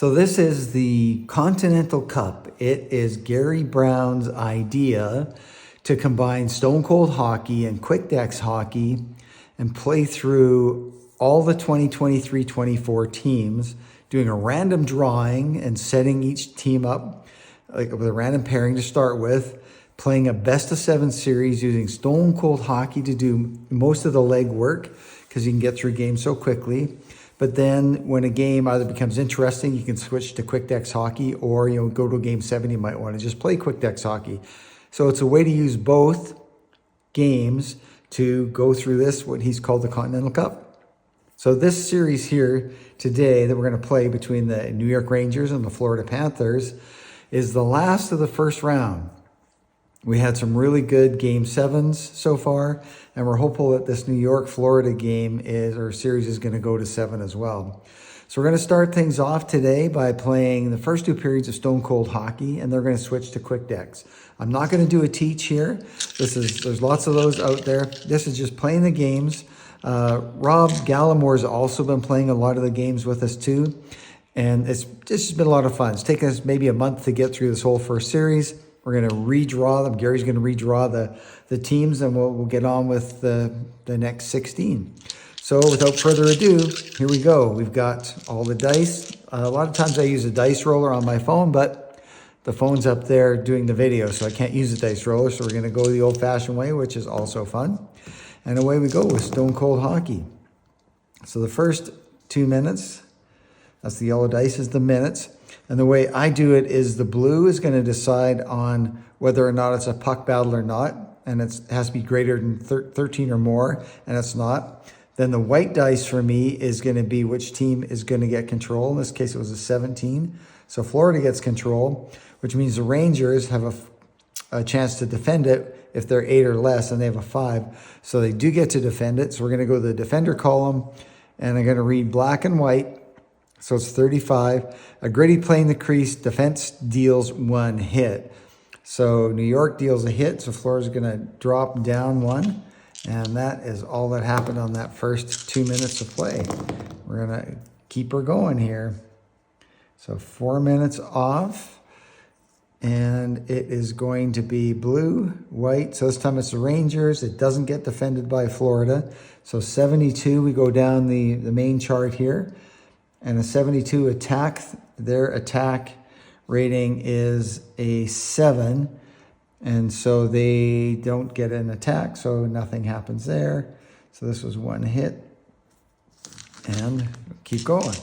So this is the Continental Cup. It is Gary Brown's idea to combine Stone Cold hockey and Quick Decks hockey and play through all the 2023-24 teams, doing a random drawing and setting each team up like with a random pairing to start with, playing a best of 7 series using Stone Cold hockey to do most of the leg work because you can get through games so quickly. But then when a game either becomes interesting, you can switch to Quick Decks hockey, or go to game 7, you might want to just play Quick Decks hockey. So it's a way to use both games to go through this, what he's called the Continental Cup. So this series here today that we're going to play between the New York Rangers and the Florida Panthers is the last of the first round. We had some really good game 7s so far, and we're hopeful that this New York-Florida series is going to go to 7 as well. So we're going to start things off today by playing the first 2 periods of Stone Cold hockey, and they're going to switch to Quick Decks. I'm not going to do a teach here. There's lots of those out there. This is just playing the games. Rob Gallimore's also been playing a lot of the games with us too, and it's just been a lot of fun. It's taken us maybe a month to get through this whole first series. We're going to redraw them. Gary's going to redraw the teams, and we'll get on with the next 16. So without further ado, here we go. We've got all the dice. A lot of times I use a dice roller on my phone, but the phone's up there doing the video, so I can't use a dice roller. So we're going to go the old-fashioned way, which is also fun. And away we go with Stone Cold hockey. So the first 2 minutes, that's the yellow dice, is the minutes. And the way I do it is the blue is going to decide on whether or not it's a puck battle or not. And it has to be greater than 13 or more, and it's not. Then the white dice for me is going to be which team is going to get control. In this case, it was a 17. So Florida gets control, which means the Rangers have a chance to defend it if they're 8 or less, and they have a 5. So they do get to defend it. So we're going to go to the defender column, and I'm going to read black and white. So it's 35. A gritty play in the crease. Defense deals 1 hit. So New York deals a hit. So Florida's going to drop down 1. And that is all that happened on that first 2 minutes of play. We're going to keep her going here. So 4 minutes off. And it is going to be blue, white. So this time it's the Rangers. It doesn't get defended by Florida. So 72, we go down the main chart here. And a 72 attack, their attack rating is a 7. And so they don't get an attack, so nothing happens there. So this was 1 hit. And keep going.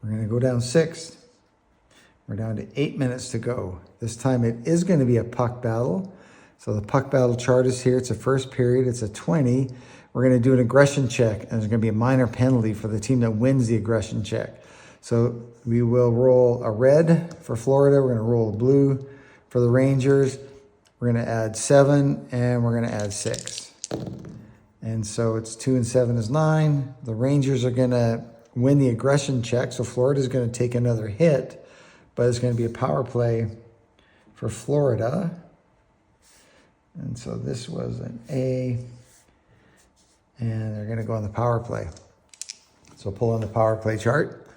We're going to go down 6. We're down to 8 minutes to go. This time it is going to be a puck battle. So the puck battle chart is here. It's a first period. It's a 20. We're going to do an aggression check, and there's going to be a minor penalty for the team that wins the aggression check. So we will roll a red for Florida. We're going to roll a blue for the Rangers. We're going to add 7, and we're going to add 6. And so it's 2 and 7 is 9. The Rangers are going to win the aggression check, so Florida's going to take another hit, but it's going to be a power play for Florida. And so this was an A. And they're going to go on the power play. So pull on the power play chart.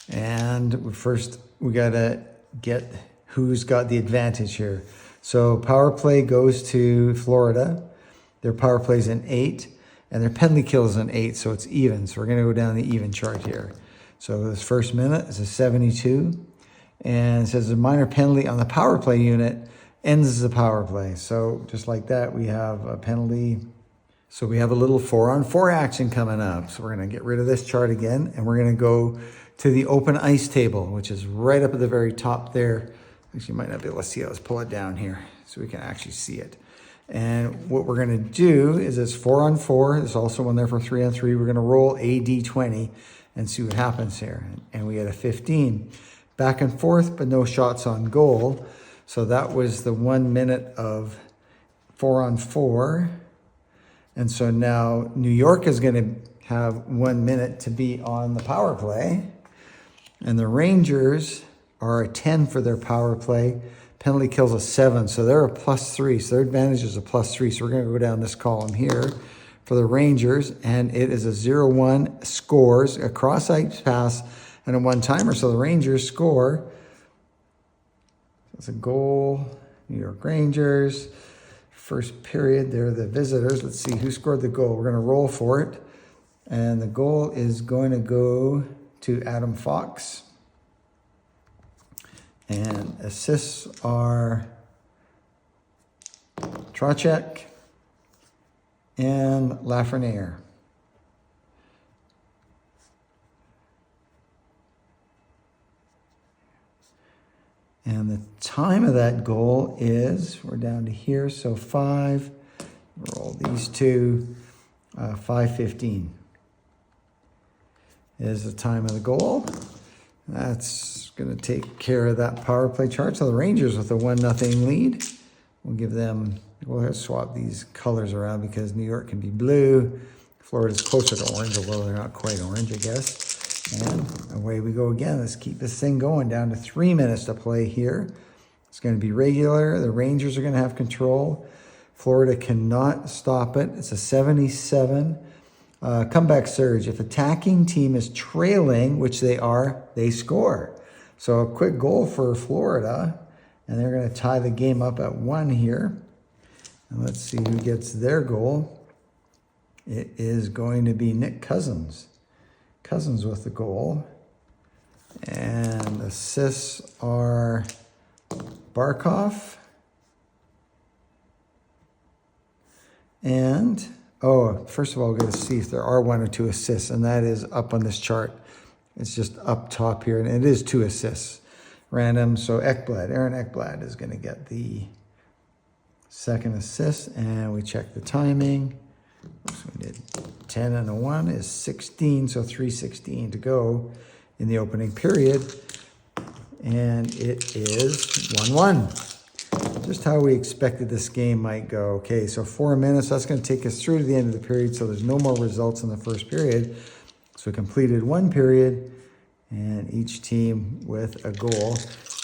And first, we got to get who's got the advantage here. So power play goes to Florida. Their power play is an 8. And their penalty kill is an 8, so it's even. So we're going to go down the even chart here. So this first minute is a 72. And it says a minor penalty on the power play unit ends the power play. So just like that, we have a penalty. So we have a little 4-on-4 action coming up. So we're going to get rid of this chart again, and we're going to go to the open ice table, which is right up at the very top there. Actually, you might not be able to see it. Let's pull it down here so we can actually see it. And what we're going to do is it's 4-on-4. There's also one there for 3-on-3. We're going to roll a D20 and see what happens here. And we get a 15. Back and forth, but no shots on goal. So that was the 1 minute of 4-on-4. And so now New York is going to have 1 minute to be on the power play. And the Rangers are a 10 for their power play. Penalty kills a 7, so they're a +3. So their advantage is a +3. So we're going to go down this column here for the Rangers. And it is a 0-1 scores, a cross-ice pass, and a one-timer. So the Rangers score. That's a goal. New York Rangers. First period, they're the visitors. Let's see who scored the goal. We're going to roll for it. And the goal is going to go to Adam Fox. And assists are Trocheck and Lafreniere. And the time of that goal is, we're down to here, so 5, roll these two, 5:15 is the time of the goal. That's going to take care of that power play chart. So the Rangers with a 1-0 lead. We'll give them, we'll swap these colors around because New York can be blue. Florida's closer to orange, although they're not quite orange, I guess. And away we go again. Let's keep this thing going. Down to 3 minutes to play here. It's going to be regular. The Rangers are going to have control. Florida cannot stop it. It's a 77 comeback surge. If attacking team is trailing, which they are, they score. So a quick goal for Florida. And they're going to tie the game up at 1 here. And let's see who gets their goal. It is going to be Nick Cousins. Cousins with the goal. And assists are Barkov. And, first of all, we're going to see if there are 1 or 2 assists, and that is up on this chart. It's just up top here, and it is 2 assists. Random, so Aaron Ekblad is going to get the second assist, and we check the timing. So we did 10 and a 1 is 16, so 3:16 to go in the opening period. And it is 1-1. Just how we expected this game might go. Okay, so 4 minutes. That's going to take us through to the end of the period, so there's no more results in the first period. So we completed 1 period, and each team with a goal.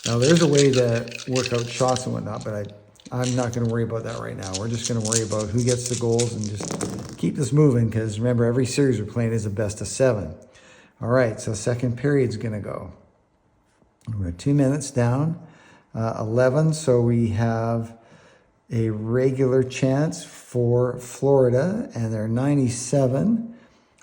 Now, there's a way to work out shots and whatnot, but I'm not going to worry about that right now. We're just going to worry about who gets the goals and just keep this moving because, remember, every series we're playing is a best-of-7. All right, so second period's going to go. We're 2 minutes down, 11, so we have a regular chance for Florida, and they're 97.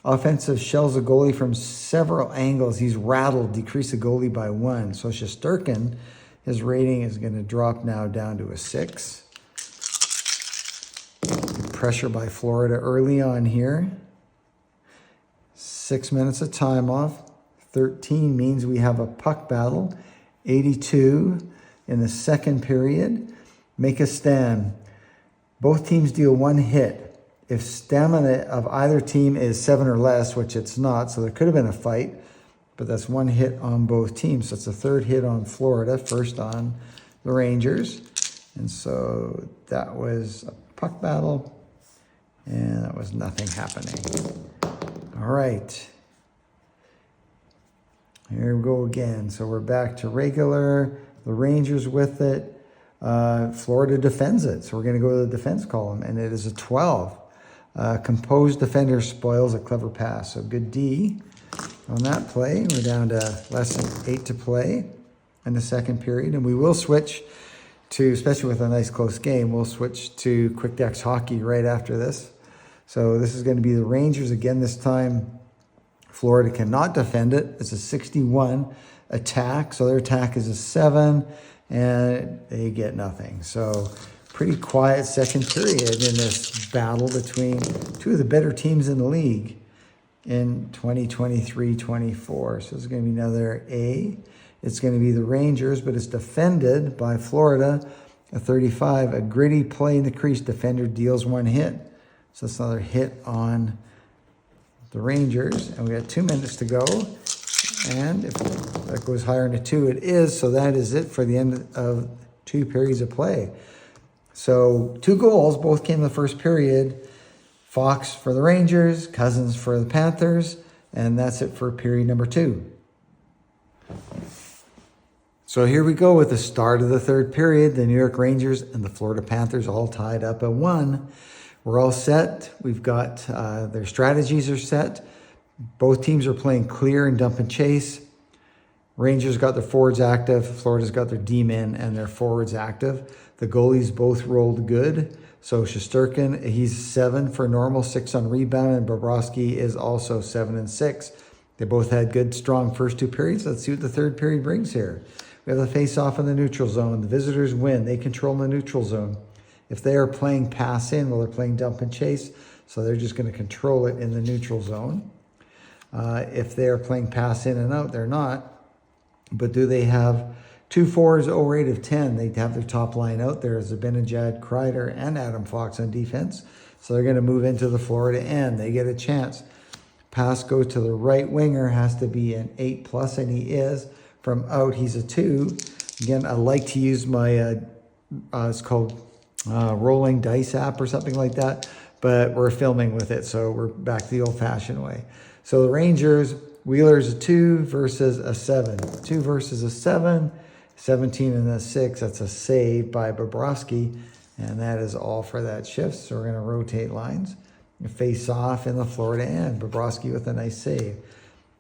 Offensive shells a goalie from several angles. He's rattled, decreased the goalie by 1. So Shesterkin, his rating is going to drop now down to a 6. Pressure by Florida early on here. 6 minutes of time off. 13 means we have a puck battle. 82 in the second period. Make a stand. Both teams deal 1 hit. If stamina of either team is 7 or less, which it's not, so there could have been a fight, but that's 1 hit on both teams. So it's a 3rd hit on Florida, first on the Rangers. And so that was a puck battle, and that was nothing happening. All right. Here we go again. So we're back to regular. The Rangers with it. Florida defends it. So we're going to go to the defense column, and it is a 12. Composed defender spoils a clever pass. So good D on that play. We're down to less than 8 to play in the second period. And we will switch to, especially with a nice close game, we'll switch to Quick Decks Hockey right after this. So this is going to be the Rangers again this time. Florida cannot defend it. It's a 61 attack. So their attack is a 7, and they get nothing. So pretty quiet second period in this battle between 2 of the better teams in the league in 2023-24. So it's going to be another A. It's going to be the Rangers, but it's defended by Florida, a 35. A gritty play in the crease. Defender deals 1 hit. So that's another hit on the Rangers. And we got 2 minutes to go. And if that goes higher than 2, it is. So that is it for the end of 2 periods of play. So 2 goals, both came in the first period. Fox for the Rangers, Cousins for the Panthers, and that's it for period number 2. So here we go with the start of the third period. The New York Rangers and the Florida Panthers all tied up at 1. We're all set. We've got their strategies are set. Both teams are playing clear and dump and chase. Rangers got their forwards active. Florida's got their D-men and their forwards active. The goalies both rolled good. So Shesterkin, he's 7 for normal, 6 on rebound, and Bobrovsky is also 7 and 6. They both had good, strong first 2 periods. Let's see what the third period brings here. We have the face-off in the neutral zone. The visitors win. They control the neutral zone. If they are playing pass in, well, they're playing dump and chase, so they're just going to control it in the neutral zone. If they are playing pass in and out, they're not. But do they have 2 forwards, O-rate of 10? They have their top line out there as Zibanejad, Kreider, and Adam Fox on defense. So they're going to move into the Florida end. They get a chance. Pass goes to the right winger, has to be an 8+, and he is. From out, he's a 2. Again, I like to use my, it's called rolling dice app or something like that, but we're filming with it, so we're back to the old-fashioned way. So the Rangers, Wheeler's a 2 versus a 7. 2 versus a 7, 17 and a 6. That's a save by Bobrovsky, and that is all for that shift. So we're going to rotate lines. Face off in the Florida end. Bobrovsky with a nice save.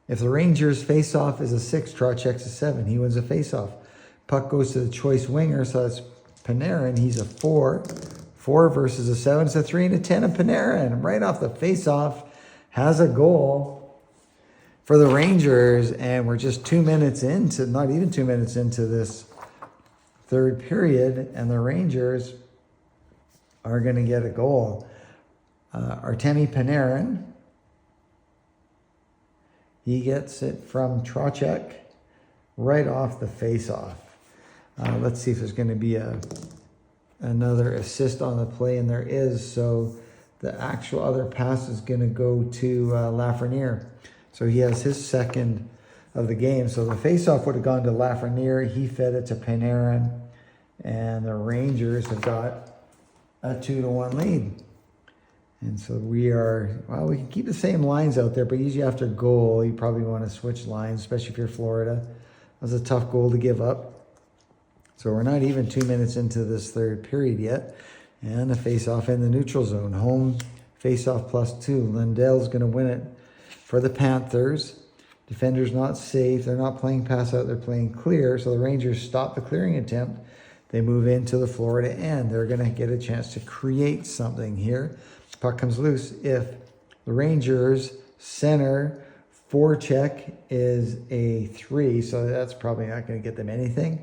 If the Rangers face off is a 6, Trocheck's a 7. He wins a face off. Puck goes to the choice winger, so that's Panarin. He's a 4. 4 versus a 7. It's a 3 and a 10 of Panarin. Right off the face off, has a goal for the Rangers, and we're just 2 minutes into, not even 2 minutes into this third period, and the Rangers are going to get a goal. Artemi Panarin, he gets it from Trocheck right off the face-off. Let's see if there's going to be another assist on the play, and there is. So the actual other pass is going to go to Lafreniere. So he has his second of the game. So the face-off would have gone to Lafreniere. He fed it to Panarin, and the Rangers have got a 2-1 lead. And so we are, well, we can keep the same lines out there, but usually after goal, you probably want to switch lines, especially if you're Florida. That was a tough goal to give up. So we're not even 2 minutes into this third period yet. And the face-off in the neutral zone. Home face-off +2. Lindell's going to win it for the Panthers. Defender's not safe. They're not playing pass out. They're playing clear. So the Rangers stop the clearing attempt. They move into the Florida end. They're going to get a chance to create something here. Puck comes loose. If the Rangers center forecheck is a 3, so that's probably not going to get them anything.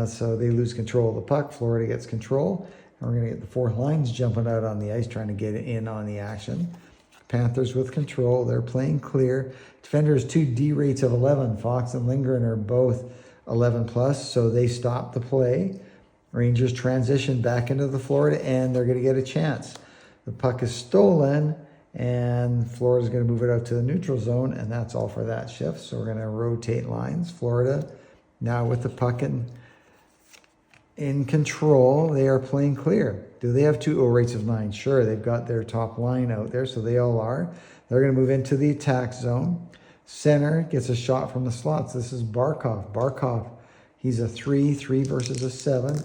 So they lose control of the puck. Florida gets control. And we're going to get the 4 lines jumping out on the ice, trying to get in on the action. Panthers with control. They're playing clear. Defenders 2 D rates of 11. Fox and Lindgren are both 11+, so they stop the play. Rangers transition back into the Florida end. They're going to get a chance. The puck is stolen, and Florida's going to move it out to the neutral zone, and that's all for that shift. So we're going to rotate lines. Florida now with the puck in control. They are playing clear. Do they have 2 O-rates of 9? Sure, they've got their top line out there, so they all are. They're going to move into the attack zone. Center gets a shot from the slots. This is Barkov. Barkov, he's a 3 versus a 7.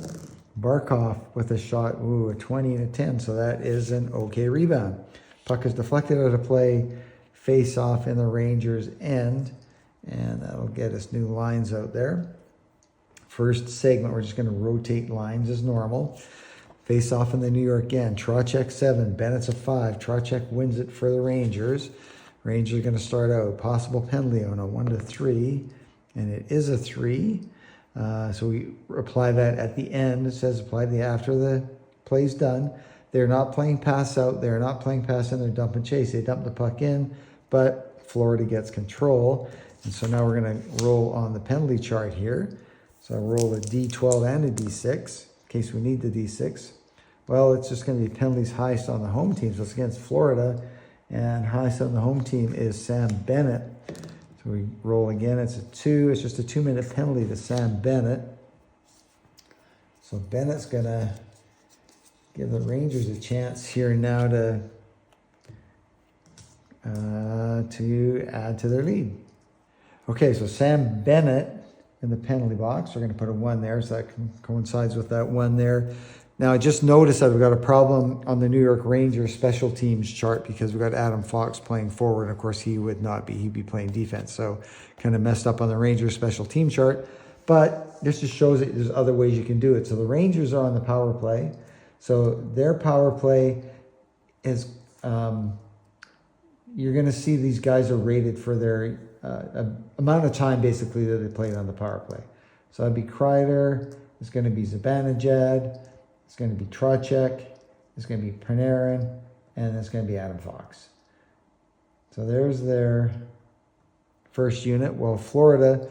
Barkov with a shot, a 20 and a 10, so that is an okay rebound. Puck is deflected out of play, face off in the Rangers' end, and that'll get us new lines out there. First segment, we're just going to rotate lines as normal. Face off in the New York end. Trocheck 7, Bennett's a 5. Trocheck wins it for the Rangers. Rangers are going to start out. Possible penalty on a 1-3, and it is a 3. So we apply that at the end. It says apply after the play's done. They're not playing pass out. They're not playing pass in. They're dump and chase. They dump the puck in, but Florida gets control. And so now we're going to roll on the penalty chart here. So I roll a D12 and a D6 in case we need the D6. Well, it's just going to be penalties highest on the home team. So it's against Florida, and highest on the home team is Sam Bennett. So we roll again. It's a 2. It's just a 2-minute penalty to Sam Bennett. So Bennett's going to give the Rangers a chance here now to add to their lead. Okay, so Sam Bennett in the penalty box. We're going to put a 1 there, so that coincides with that 1 there. Now, I just noticed that we've got a problem on the New York Rangers special teams chart because we've got Adam Fox playing forward. And of course, he would not be. He'd be playing defense. So kind of messed up on the Rangers special team chart. But this just shows that there's other ways you can do it. So the Rangers are on the power play. So their power play is, you're going to see these guys are rated for their amount of time, basically, that they played on the power play. So that'd be Kreider. It's going to be Zibanejad. It's going to be Trocheck, it's going to be Panarin, and it's going to be Adam Fox. So there's their first unit. Well, Florida,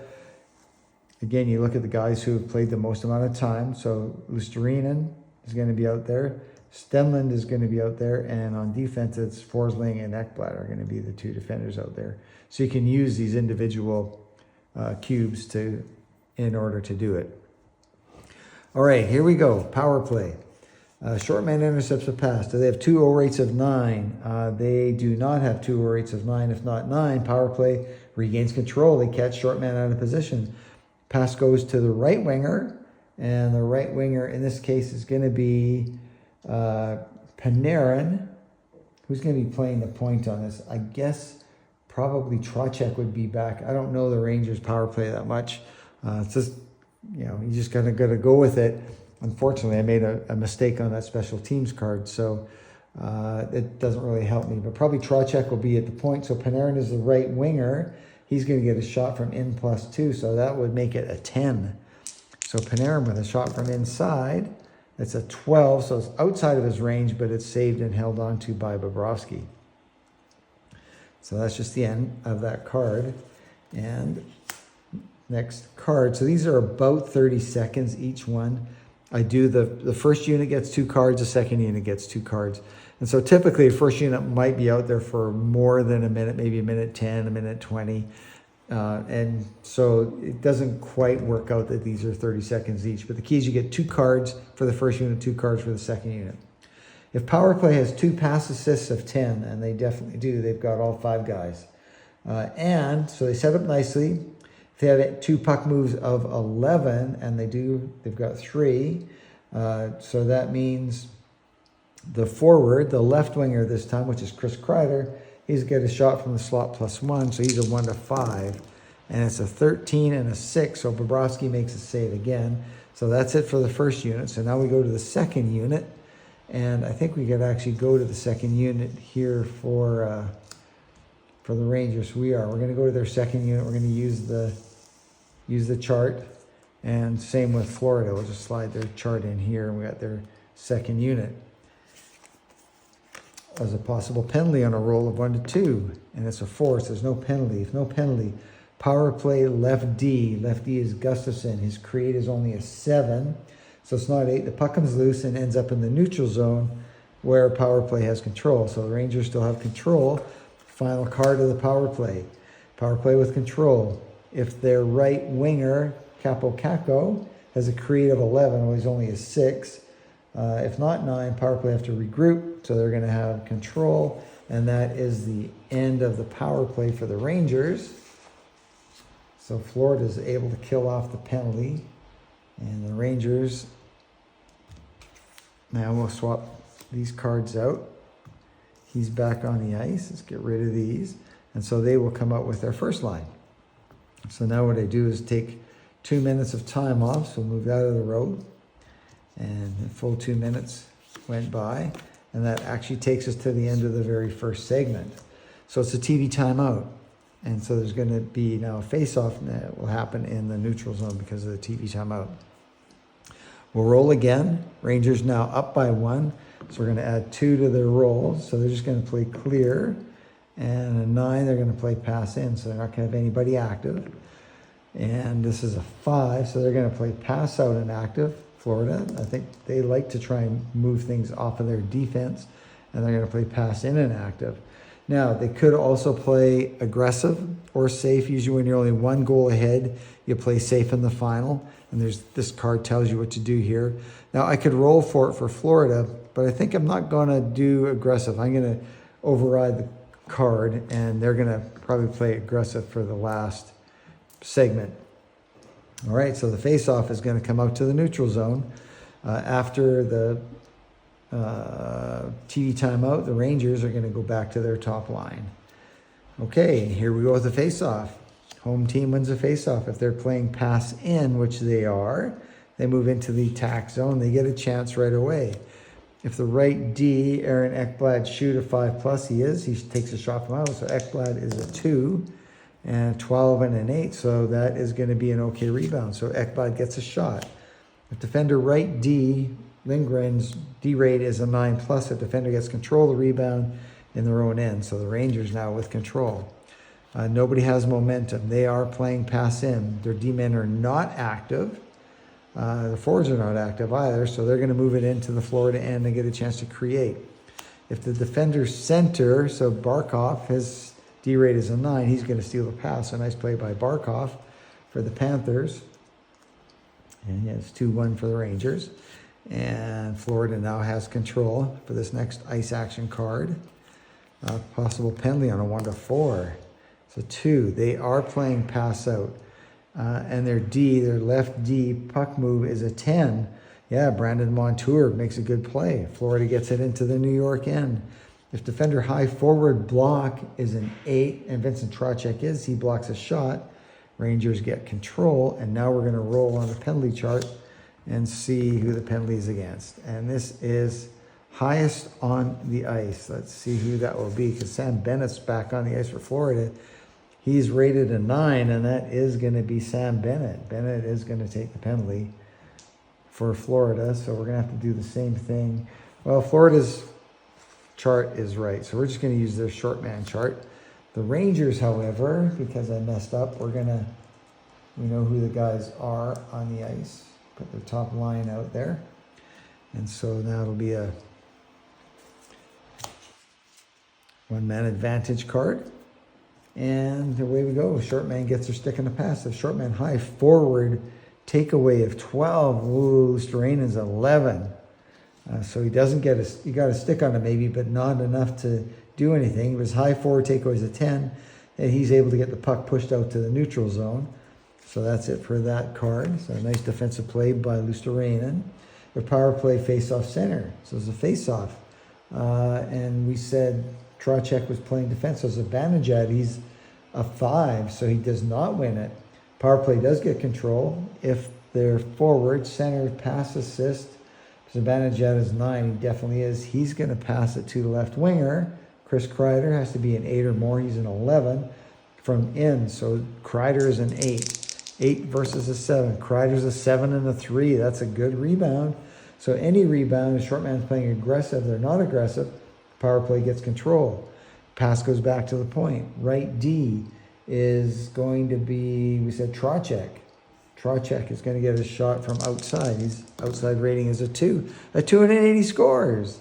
again, you look at the guys who have played the most amount of time. So Luostarinen is going to be out there. Stenlund is going to be out there. And on defense, it's Forsling and Ekblad are going to be the two defenders out there. So you can use these individual cubes in order to do it. All right, here we go. Power play. Short man intercepts a pass. Do they have two O rates of 9? They do not have two O rates of 9. If not 9, power play regains control. They catch short man out of position. Pass goes to the right winger, and the right winger in this case is going to be Panarin. Who's going to be playing the point on this? I guess probably Trocheck would be back. I don't know the Rangers power play that much. It's just, you just gotta go with it. Unfortunately, I made a mistake on that special teams card, so it doesn't really help me. But probably Trocheck will be at the point. So Panarin is the right winger. He's going to get a shot from in +2, so that would make it a 10. So Panarin with a shot from inside. It's a 12, so it's outside of his range, but it's saved and held on to by Bobrovsky. So that's just the end of that card. And next card. So these are about 30 seconds each one. I do the first unit gets 2 cards, the second unit gets 2 cards. And so typically the first unit might be out there for more than a minute, maybe a minute 10, a minute 20. And so it doesn't quite work out that these are 30 seconds each. But the key is you get 2 cards for the first unit, 2 cards for the second unit. If power play has 2 pass assists of 10, and they definitely do, they've got all 5 guys. And so they set up nicely. If they have 2 puck moves of 11, and they've got 3. So that means the forward, the left winger this time, which is Chris Kreider, he's got a shot from the slot +1, so he's a 1 to 5. And it's a 13 and a 6, so Bobrovsky makes a save again. So that's it for the first unit. So now we go to the second unit. And I think we could actually go to the second unit here for the Rangers. We're going to go to their second unit. We're going to use the chart. And same with Florida. We'll just slide their chart in here, and we got their second unit. As a possible penalty on a roll of 1 to 2, and it's a 4, so there's no penalty. If no penalty, power play left D. Left D is Gustafson. His create is only a 7, so it's not 8. The puck comes loose and ends up in the neutral zone where power play has control. So the Rangers still have control. Final card of the power play. Power play with control. If their right winger, Capo Caco, has a create of 11, well, he's only a 6. If not 9, power play have to regroup, so they're going to have control, and that is the end of the power play for the Rangers. So Florida is able to kill off the penalty, and the Rangers, now we'll swap these cards out. He's back on the ice. Let's get rid of these, and so they will come out with their first line. So now what I do is take 2 minutes of time off, so move out of the road. And the full 2 minutes went by, and that actually takes us to the end of the very first segment. So it's a TV timeout. And so there's going to be now a face-off that will happen in the neutral zone because of the TV timeout. We'll roll again. Rangers now up by 1. So we're going to add 2 to their roll. So they're just going to play clear. And a 9, they're going to play pass in. So they're not going to have anybody active. And this is a 5, so they're going to play pass out and active. Florida, I think they like to try and move things off of their defense, and they're going to play pass in and active. Now, they could also play aggressive or safe. Usually when you're only 1 goal ahead, you play safe in the final, and this card tells you what to do here. Now, I could roll for it for Florida, but I think I'm not going to do aggressive. I'm going to override the card, and they're going to probably play aggressive for the last segment. All right, so the face-off is going to come out to the neutral zone. After the TV timeout, the Rangers are going to go back to their top line. Okay, here we go with the face-off. Home team wins a face-off. If they're playing pass in, which they are, they move into the attack zone. They get a chance right away. If the right D, Aaron Ekblad, shoot a 5+, he takes a shot from out. So Ekblad is a 2 and 12 and an 8. So that is going to be an okay rebound. So Ekblad gets a shot. If defender right D, Lindgren's D rate is a 9+. If defender gets control of the rebound in their own end. So the Rangers now with control. Nobody has momentum. They are playing pass in. Their D-men are not active. The forwards are not active either, so they're going to move it into the Florida end and get a chance to create. If the defender's center, so Barkov, his D rate is a 9, he's going to steal the pass. A nice play by Barkov for the Panthers. And yeah, it's 2-1 for the Rangers. And Florida now has control for this next ice action card. Possible penalty on a 1-4. So 2. They are playing pass out. And their D, their left D puck move is a 10. Yeah, Brandon Montour makes a good play. Florida gets it into the New York end. If defender high forward block is an 8, and Vincent Trocheck is, he blocks a shot. Rangers get control, and now we're going to roll on the penalty chart and see who the penalty is against. And this is highest on the ice. Let's see who that will be, because Sam Bennett's back on the ice for Florida. He's rated a 9, and that is going to be Sam Bennett. Bennett is going to take the penalty for Florida, so we're going to have to do the same thing. Well, Florida's chart is right, so we're just going to use their short man chart. The Rangers, however, because I messed up, we know who the guys are on the ice. Put their top line out there. And so now it'll be a one-man advantage card. And away we go. Short man gets their stick in the pass. The short man high forward takeaway of 12. Ooh, Lusteranen's 11. So he doesn't get he got a stick on him maybe, but not enough to do anything. His high forward takeaway is a 10. And he's able to get the puck pushed out to the neutral zone. So that's it for that card. So a nice defensive play by Lusterranen. The power play face-off center. So it's a face-off. And we said Trocheck was playing defense. So it's a Zibanejad. He's a 5, so he does not win it. Power play does get control. If they're forward, center, pass, assist. Zibanejad is 9. He definitely is. He's going to pass it to the left winger. Chris Kreider has to be an 8 or more. He's an 11 from in. So Kreider is an 8. 8 versus a 7. Kreider's a 7 and a 3. That's a good rebound. So any rebound, a short man's playing aggressive. They're not aggressive. Power play gets control. Pass goes back to the point. Right D is going to be, we said Trocheck. Trocheck is going to get a shot from outside. His outside rating is a 2. A 2 and an 8, he scores.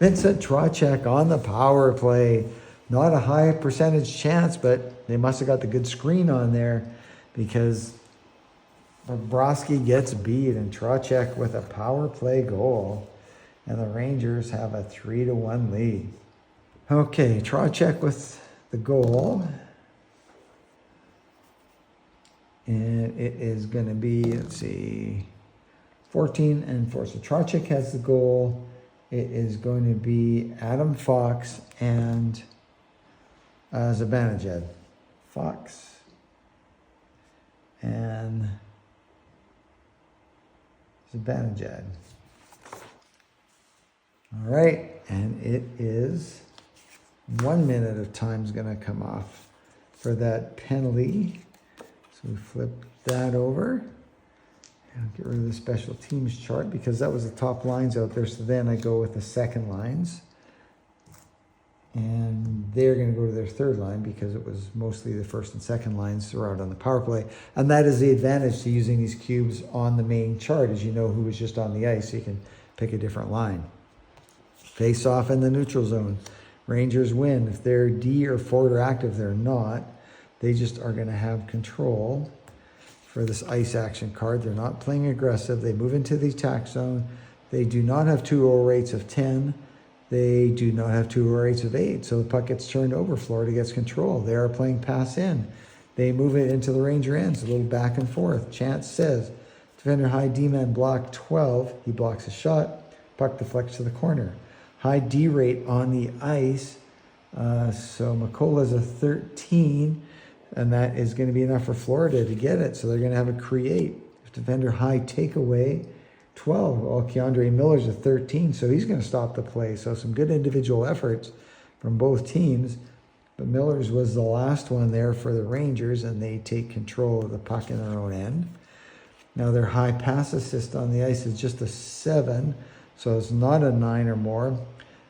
Vincent Trocheck on the power play. Not a high percentage chance, but they must have got the good screen on there because Bobrovsky gets beat and Trocheck with a power play goal. And the Rangers have a 3-1 lead. Okay, Trocheck with the goal. And it is going to be, let's see, 14 and 4. So Trocheck has the goal. It is going to be Adam Fox and Zibanejad. Fox and Zibanejad. All right, and it is 1 minute of time is going to come off for that penalty. So we flip that over. I'll get rid of the special teams chart because that was the top lines out there. So then I go with the second lines. And they're going to go to their third line because it was mostly the first and second lines throughout on the power play. And that is the advantage to using these cubes on the main chart, as you know who was just on the ice. So you can pick a different line. Face off in the neutral zone. Rangers win. If they're D or forward or active, they're not. They just are going to have control for this ice action card. They're not playing aggressive. They move into the attack zone. They do not have 2-0 rates of 10. They do not have 2-0 rates of 8. So the puck gets turned over. Florida gets control. They are playing pass in. They move it into the Ranger ends, a little back and forth. Chance says, Defender high D-man block 12. He blocks a shot. Puck deflects to the corner. High D rate on the ice. So Makola's a 13, and that is going to be enough for Florida to get it. So they're going to have a create. Defender high takeaway 12. Well, Keandre Miller's a 13, so he's going to stop the play. So some good individual efforts from both teams. But Miller's was the last one there for the Rangers, and they take control of the puck in their own end. Now their high pass assist on the ice is just a 7, so it's not a 9 or more.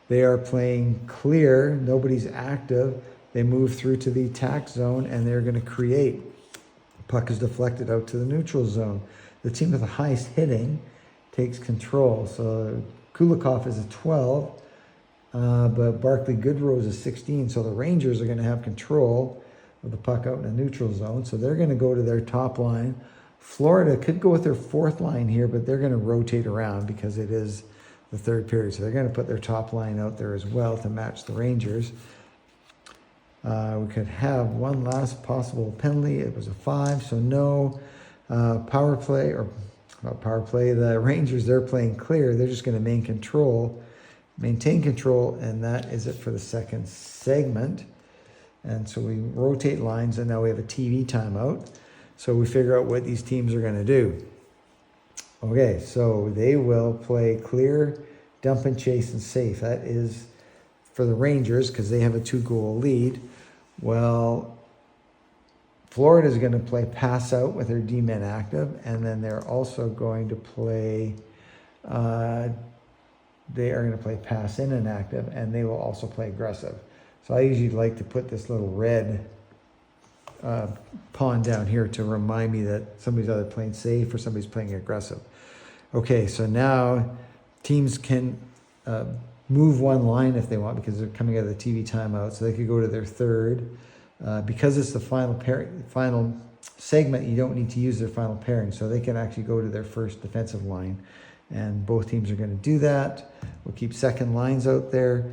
They are playing clear. Nobody's active. They move through to the attack zone, and they're going to create. The puck is deflected out to the neutral zone. The team with the highest hitting takes control. So Kulikov is a 12. But Barclay Goodrow is a 16, so the Rangers are going to have control of the puck out in the neutral zone. So they're going to go to their top line. Florida could go with their fourth line here, but they're going to rotate around because it is the third period. So they're going to put their top line out there as well to match the Rangers. We could have one last possible penalty. It was a 5, so no power play, or not power play. The Rangers, they're playing clear. They're just going to maintain control, and that is it for the second segment. And so we rotate lines, and now we have a TV timeout. So we figure out what these teams are going to do. Okay, so they will play clear, dump and chase, and safe. That is for the Rangers because they have a 2-goal lead. Well, Florida is going to play pass out with their D-men active, and then they're also going to play... they are going to play pass in and active, and they will also play aggressive. So I usually like to put this little red pawn down here to remind me that somebody's either playing safe or somebody's playing aggressive. Okay, so now teams can move one line if they want because they're coming out of the TV timeout. So they could go to their third. Because it's the final segment, you don't need to use their final pairing. So they can actually go to their first defensive line. And both teams are going to do that. We'll keep second lines out there.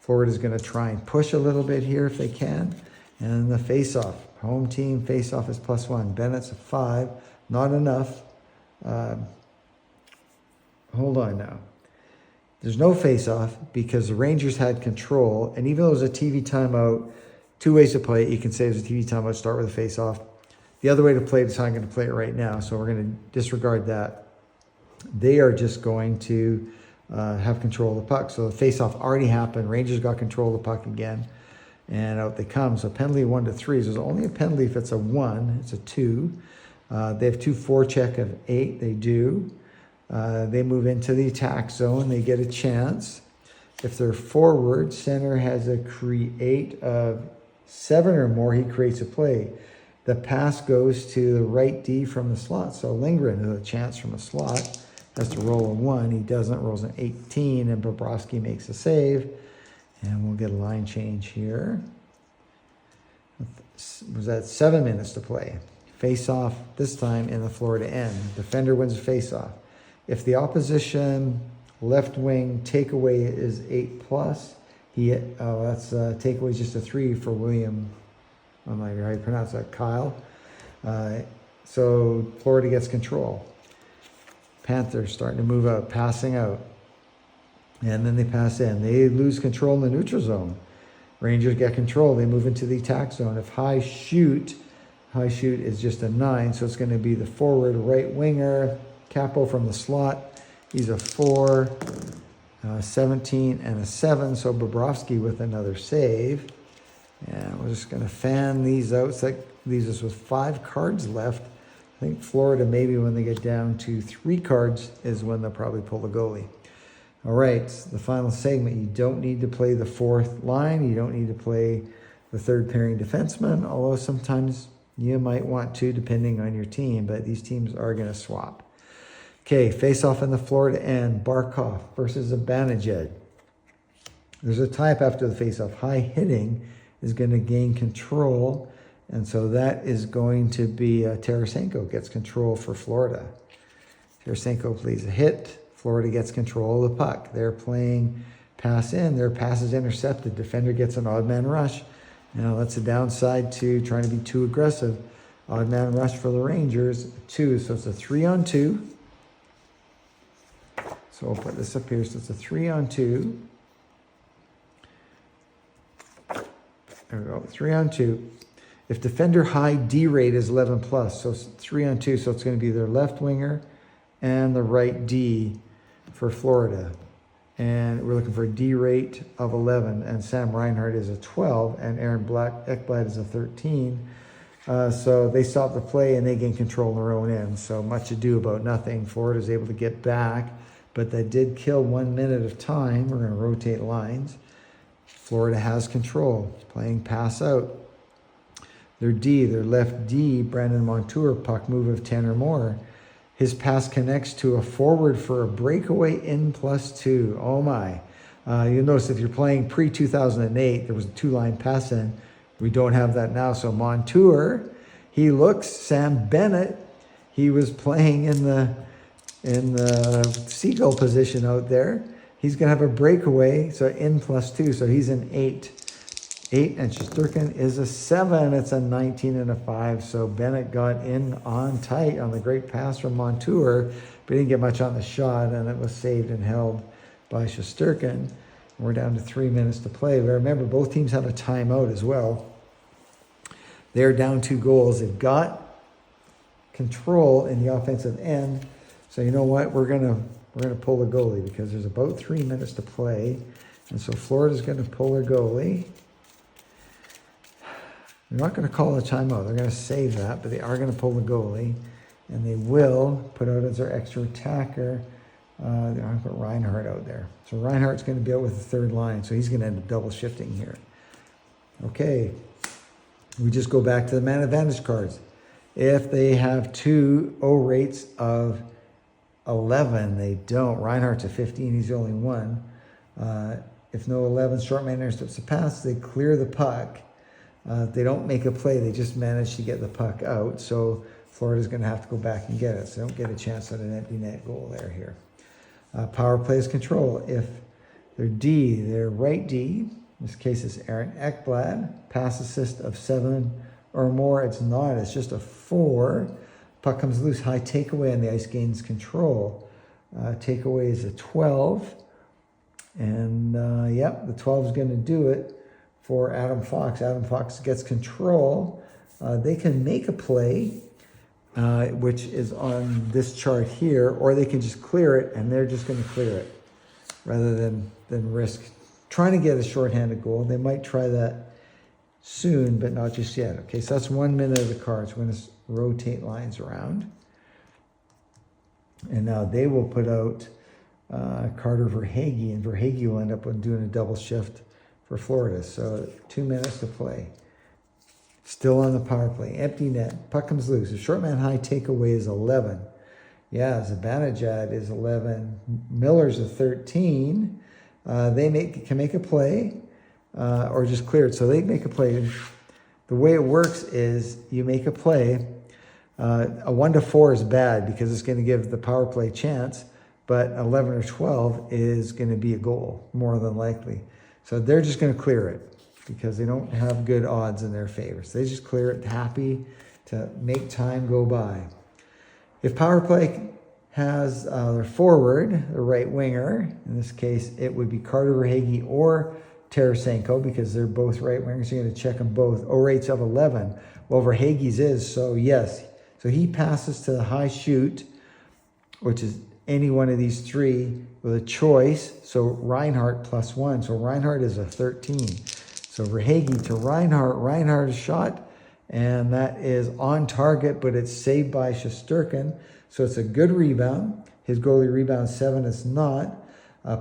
Florida's going to try and push a little bit here if they can. And then the face-off. Home team face-off is +1. Bennett's a 5. Not enough. Hold on now. There's no face-off because the Rangers had control. And even though there's a TV timeout, 2 ways to play it. You can say there's a TV timeout, start with a face-off. The other way to play it is how I'm going to play it right now. So we're going to disregard that. They are just going to have control of the puck. So the face-off already happened. Rangers got control of the puck again. And out they come. So penalty 1 to 3. So there's only a penalty if it's a 1. It's a 2. They have 2 forecheck of 8. They do. They move into the attack zone. They get a chance. If they're forward, center has a create of 7 or more. He creates a play. The pass goes to the right D from the slot. So Lindgren has a chance from the slot. Has to roll a 1. He doesn't. Rolls an 18, and Bobrovsky makes a save. And we'll get a line change here. Was that 7 minutes to play? Face-off this time in the Florida end. Defender wins a face-off. If the opposition left wing takeaway is 8+, that's takeaway is just a 3 for William. I'm not sure how you pronounce that, Kyle. So Florida gets control. Panthers starting to move out, passing out. And then they pass in. They lose control in the neutral zone. Rangers get control. They move into the attack zone. If high shoot is just a 9, so it's going to be the forward right winger, Capo from the slot. He's a 4, 17, and a 7. So Bobrovsky with another save. And we're just going to fan these out. So that leaves us with 5 cards left. I think Florida, maybe when they get down to 3 cards, is when they'll probably pull the goalie. All right, the final segment. You don't need to play the 4th line. You don't need to play the 3rd pairing defenseman, although sometimes you might want to, depending on your team, but these teams are going to swap. Okay, face-off in the Florida end. Barkov versus Zibanejad. There's a tie-up after the face-off. High hitting is going to gain control, and so that is going to be Tarasenko gets control for Florida. Tarasenko plays a hit. Florida gets control of the puck. They're playing pass in. Their pass is intercepted. Defender gets an odd man rush. Now that's a downside to trying to be too aggressive. Odd man rush for the Rangers, 2. So it's a 3-on-2. So I'll put this up here. So it's a 3-on-2. There we go, 3-on-2. If defender high D rate is 11 plus, so it's 3-on-2. So it's going to be their left winger and the right D for Florida. And we're looking for a D rate of 11. And Sam Reinhart is a 12. And Aaron Ekblad is a 13. So they stop the play and they gain control in their own end. So much ado about nothing. Florida's able to get back, but that did kill 1 minute of time. We're going to rotate lines. Florida has control, playing pass out. Their left D, Brandon Montour, puck move of 10 or more. His pass connects to a forward for a breakaway in +2. Oh my. You'll notice if you're playing pre-2008, there was a 2-line pass in. We don't have that now. So Montour, he looks, Sam Bennett, he was playing in the seagull position out there. He's going to have a breakaway, so in +2, so he's an 8. 8, and Shesterkin is a 7. It's a 19 and a 5. So Bennett got in on tight on the great pass from Montour, but didn't get much on the shot, and it was saved and held by Shesterkin. We're down to 3 minutes to play. But remember, both teams have a timeout as well. They're down 2 goals. They've got control in the offensive end. So you know what? We're gonna pull the goalie because there's about 3 minutes to play. And so Florida's going to pull their goalie. They're not going to call a timeout. They're going to save that, but they are going to pull the goalie. And they will put out as their extra attacker. They're going to put Reinhart out there. So Reinhart's going to be out with the third line. So he's going to end up double shifting here. Okay. We just go back to the man advantage cards. If they have 2 O rates of 11, they don't. Reinhardt's a 15. He's the only one. If no 11 short man intercepts the pass, they clear the puck. They don't make a play. They just manage to get the puck out. So Florida's going to have to go back and get it. So they don't get a chance at an empty net goal there here. Power play is control. If their right D, in this case is Aaron Ekblad, pass assist of 7 or more. It's not. It's just a 4. Puck comes loose. High takeaway on the ice gains control. Takeaway is a 12. And the 12 is going to do it for Adam Fox. Adam Fox gets control. They can make a play, which is on this chart here, or they can just clear it, and they're just going to clear it rather than risk trying to get a shorthanded goal. They might try that soon, but not just yet. Okay, so that's 1 minute of the cards. We're going to rotate lines around. And now they will put out Carter Verhaeghe, and Verhaeghe will end up doing a double shift for Florida. So 2 minutes to play. Still on the power play. Empty net. Puck comes loose. The short man high takeaway is 11. Yeah, Zibanejad is 11. Miller's a 13. They can make a play or just clear it. So they make a play. The way it works is you make a play. A 1 to 4 is bad because it's going to give the power play chance, but 11 or 12 is going to be a goal, more than likely. So they're just going to clear it because they don't have good odds in their favor. So they just clear it, happy to make time go by. If power play has their forward, the right winger, in this case, it would be Carter Verhaeghe or Tarasenko because they're both right wingers. You're going to check them both. O rates of 11. Well, Verhaeghe's is, so yes. So he passes to the high shoot, which is any one of these 3 with a choice. So Reinhart +1. So Reinhart is a 13. So Verhaeghe to Reinhart. Reinhart is shot, and that is on target, but it's saved by Shesterkin. So it's a good rebound. His goalie rebound 7. It's not.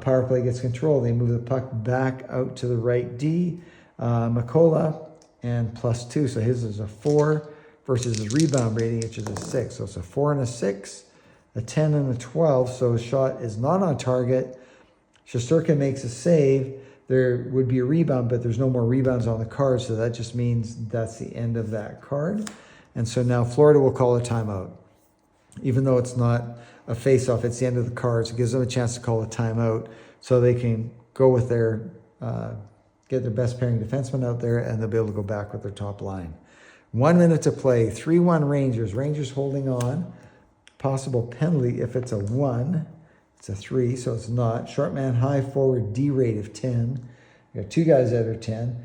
Power play gets control. They move the puck back out to the right D. McCullough and +2. So his is a 4 versus his rebound rating, which is a 6. So it's a 4 and a 6, a 10 and a 12. So his shot is not on target. Shesterkin makes a save. There would be a rebound, but there's no more rebounds on the card. So that just means that's the end of that card. And so now Florida will call a timeout. Even though it's not a face-off, it's the end of the cards. It gives them a chance to call a timeout so they can go with their, get their best pairing defenseman out there, and they'll be able to go back with their top line. 1 minute to play. 3-1 Rangers. Rangers holding on. Possible penalty if it's a 1. It's a 3, so it's not. Short man, high forward, D rate of 10. You got 2 guys that are 10.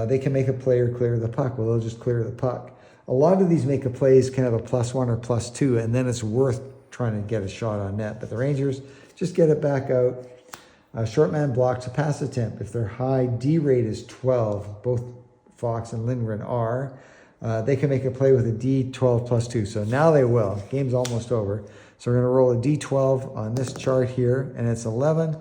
They can make a play or clear the puck. Well, they'll just clear the puck. A lot of these make a plays can have a +1 or +2, and then it's worth trying to get a shot on net. But the Rangers just get it back out. Short man blocks a pass attempt. If their high D rate is 12, both Fox and Lindgren are, they can make a play with a D12 +2. So now they will. Game's almost over. So we're going to roll a D12 on this chart here, and it's 11.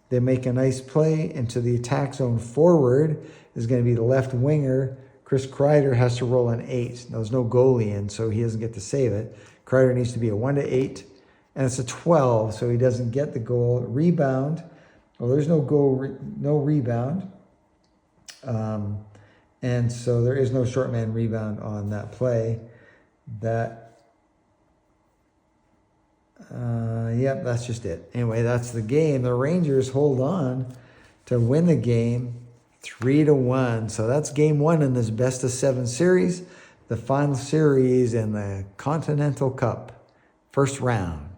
They make a nice play into the attack zone. Forward is going to be the left winger. Chris Kreider has to roll an 8. There's no goalie in, so he doesn't get to save it. Kreider needs to be a 1 to 8, and it's a 12, so he doesn't get the goal. Rebound. Well, there's no goal, no rebound. And so there is no short man rebound on that play. Yep, that's just it. Anyway, that's the game. The Rangers hold on to win the game 3-1. So that's game 1 in this best of 7 series, the final series in the Continental Cup, first round.